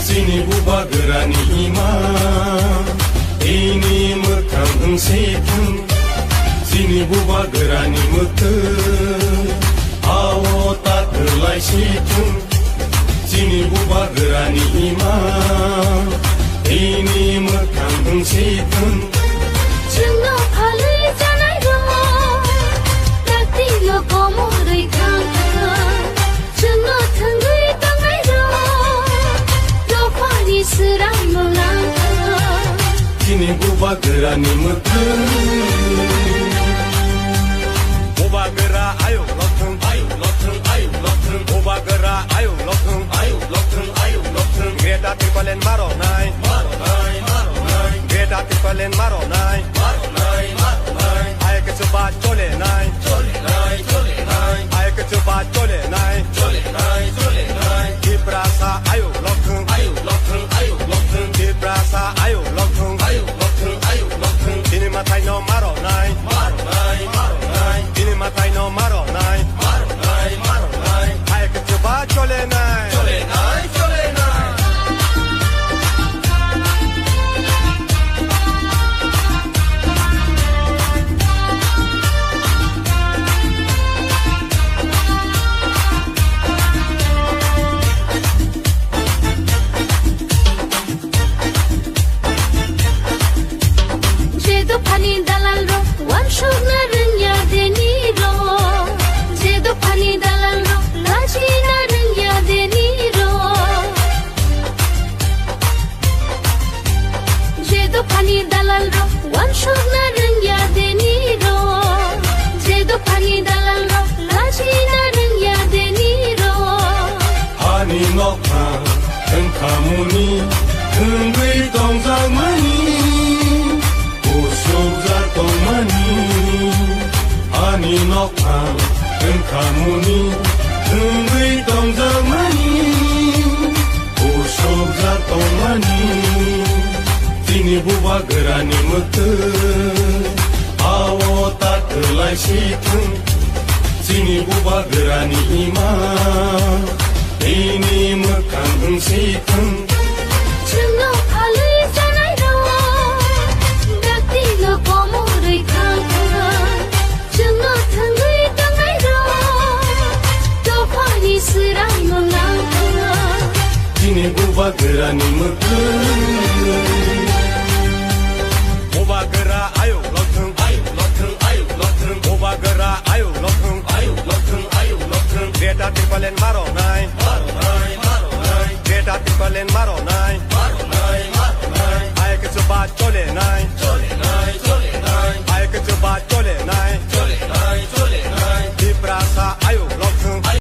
Sini buba gerani ima ini mekang setung Sini buba gerani mete awo tak terlai setung Sini buba gerani ima ini mekang setung Cengno palai janai ro takti lo komo rei kang Cengno thangai tangai ro lo pani serang molang Sini buba gerani mete Buba gera ayo lokeng Buba gera ayo lokeng Greta tipalen maro nai Greta tipalen maro nai Ayo ke coba chole nai Ayo ke coba chole nai Di prasa ayo lokeng Di prasa ayo lokeng Ini matai no maro nai Ini matai no maro nai Ayo ke coba chole nai Pani dalal ro wan shogna ranya deni ro Jedo pani dalal ro laji na ranya deni ro Jedo pani dalal ro wan shogna ranya deni ro Jedo pani dalal ro laji na ranya deni ro Hani nokha engkamuni engui dongzang mani Ani nokha engkamuni engui dongzamani usok zatomani Sini buba gerani mete awo tak terlai situng Sini buba gerani ima ini mekang situng Cengno palai janai ro dakti lo komo rei kang Cengno thangai tangai ro lo pani serang molang Sini buba gerani mete Buba gera ayo lokeng Buba gera ayo lokeng Greta tipalen maro nai Greta tipalen maro nai Ayo ke coba chole nai